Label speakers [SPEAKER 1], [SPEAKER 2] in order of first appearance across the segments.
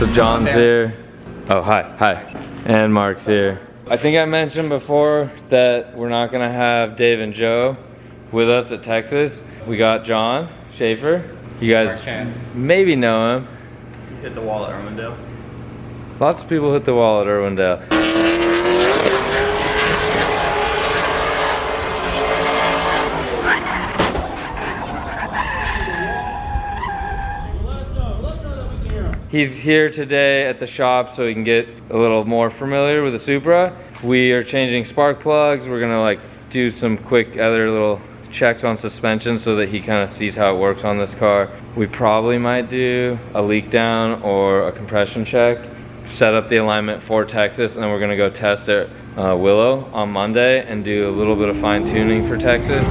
[SPEAKER 1] So John's here. Oh, hi. And Mark's here. I think I mentioned before that we're not gonna have Dave and Joe with us at Texas. We got John Schaefer. You guys maybe know him.
[SPEAKER 2] You hit the wall at Irwindale.
[SPEAKER 1] Lots of people hit the wall at Irwindale. He's here today at the shop so he can get a little more familiar with the Supra. We are changing spark plugs. We're gonna like do some quick other little checks on suspension so that he kind of sees how it works on this car. We probably might do a leak down or a compression check, set up the alignment for Texas, and then we're gonna go test at Willow on Monday and do a little bit of fine tuning for Texas.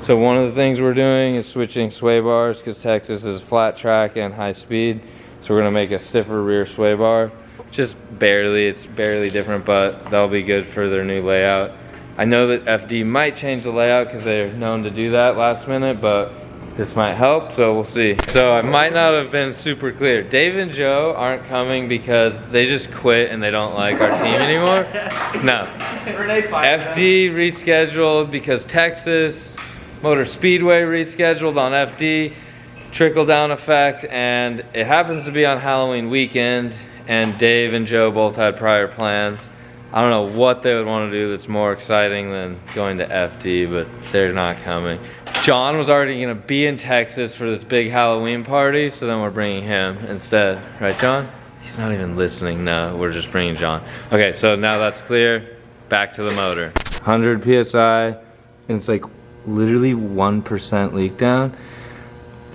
[SPEAKER 1] So one of the things we're doing is switching sway bars because Texas is flat track and high speed. So we're gonna make a stiffer rear sway bar. Just barely, it's barely different, but that'll be good for their new layout. I know that FD might change the layout because they're known to do that last minute, but this might help, so we'll see. So I might not have been super clear. Dave and Joe aren't coming because they just quit and they don't like our team anymore. No. FD rescheduled because Texas Motor Speedway rescheduled on FD, trickle down effect, and it happens to be on Halloween weekend, and Dave and Joe both had prior plans. I don't know what they would want to do that's more exciting than going to FD, but they're not coming. John was already gonna be in Texas for this big Halloween party, so then we're bringing him instead. Right, John? He's not even listening. No, we're just bringing John. Okay, so now that's clear, back to the motor. 100 PSI, and it's like literally 1% leak down.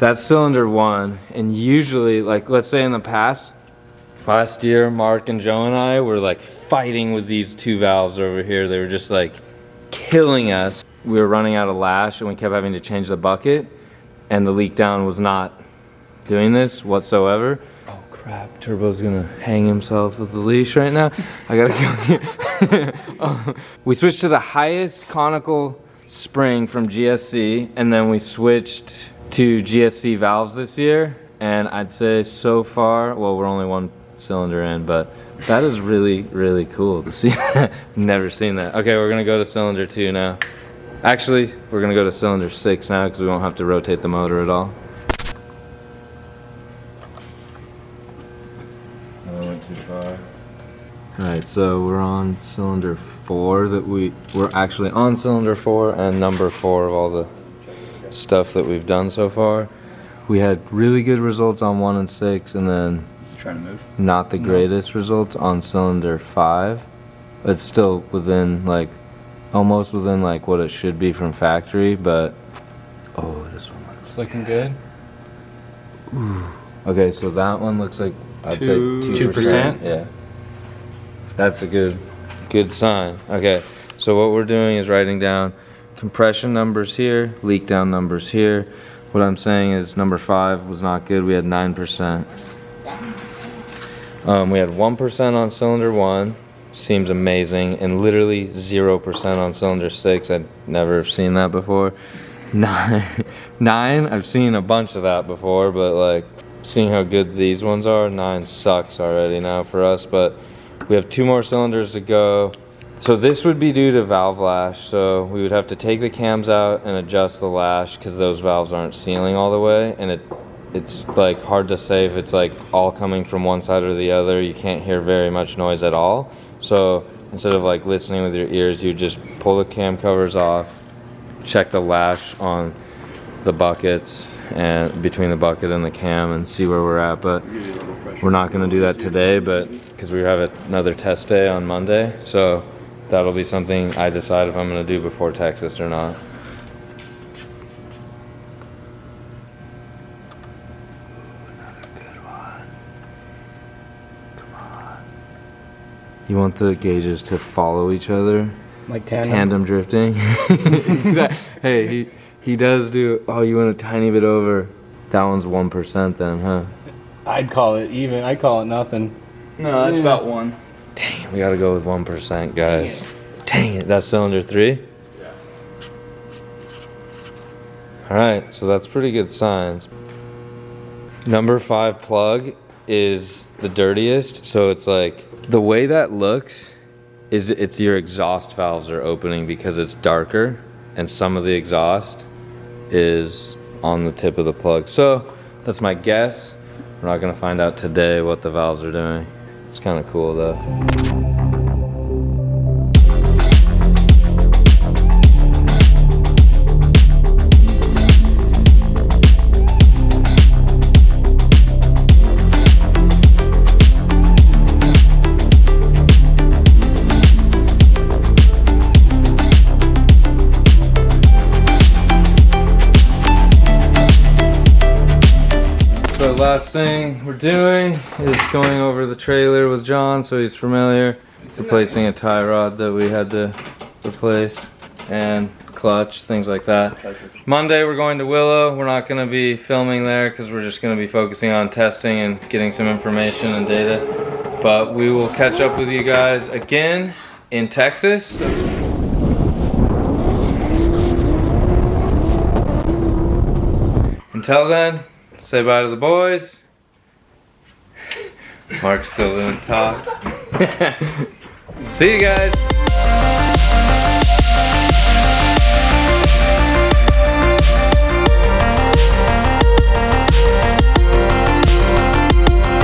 [SPEAKER 1] That's cylinder one, and usually, like let's say in the past, last year Mark and Joe and I were like fighting with these two valves over here. They were just like killing us. We were running out of lash and we kept having to change the bucket, and the leak down was not doing this whatsoever. Oh crap, Turbo's gonna hang himself with the leash right now. I gotta go. We switched to the highest conical spring from GSC, and then we switched to GSC valves this year, and I'd say so far, well, we're only one cylinder in, but that is really, really cool to see. Never seen that. Okay, we're gonna go to cylinder 2 now. Actually, we're gonna go to cylinder 6 now because we won't have to rotate the motor at all. I went too far. Alright, so we're on cylinder 4 we're actually on cylinder 4 and number 4 of all the stuff that we've done so far. We had really good results on 1 and 6, and then
[SPEAKER 2] trying to move.
[SPEAKER 1] Not the greatest results on cylinder 5. It's still within like, almost within like what it should be from factory, but oh, this one looks
[SPEAKER 3] looking good.
[SPEAKER 1] Ooh. Okay, so that one looks like I'd say 2%. Yeah. That's a good sign. Okay, so what we're doing is writing down compression numbers here, leak down numbers here. What I'm saying is number 5 was not good. We had 9%. We had 1% on cylinder 1, seems amazing, and literally 0% on cylinder 6. I'd never seen that before. 9, I've seen a bunch of that before, but like seeing how good these ones are, 9 sucks already now for us, but we have 2 more cylinders to go. So this would be due to valve lash, so we would have to take the cams out and adjust the lash because those valves aren't sealing all the way, and it's like hard to say if it's like all coming from one side or the other. You can't hear very much noise at all. So instead of like listening with your ears, you just pull the cam covers off, check the lash on the buckets and between the bucket and the cam and see where we're at. But we're not going to do that today, but because we have another test day on Monday, so that'll be something I decide if I'm going to do before Texas or not. You want the gauges to follow each other?
[SPEAKER 3] Like tandem?
[SPEAKER 1] Tandem drifting. Hey, he does do, oh, you went a tiny bit over. That one's 1% then, huh?
[SPEAKER 3] I'd call it even. I'd call it nothing.
[SPEAKER 2] No, that's about 1.
[SPEAKER 1] Dang it, we gotta go with 1%, guys. Dang it, that's cylinder 3?
[SPEAKER 2] Yeah.
[SPEAKER 1] Alright, so that's pretty good signs. Number 5 plug is the dirtiest, so it's like, the way that looks is it's your exhaust valves are opening because it's darker, and some of the exhaust is on the tip of the plug. So that's my guess. We're not gonna find out today what the valves are doing. It's kind of cool though. So the last thing we're doing is going over the trailer with John so he's familiar. Replacing a tie rod that we had to replace and clutch, things like that. Monday we're going to Willow. We're not going to be filming there because we're just going to be focusing on testing and getting some information and data. But we will catch up with you guys again in Texas. Until then, say bye to the boys. Mark's still doing talk. See you guys.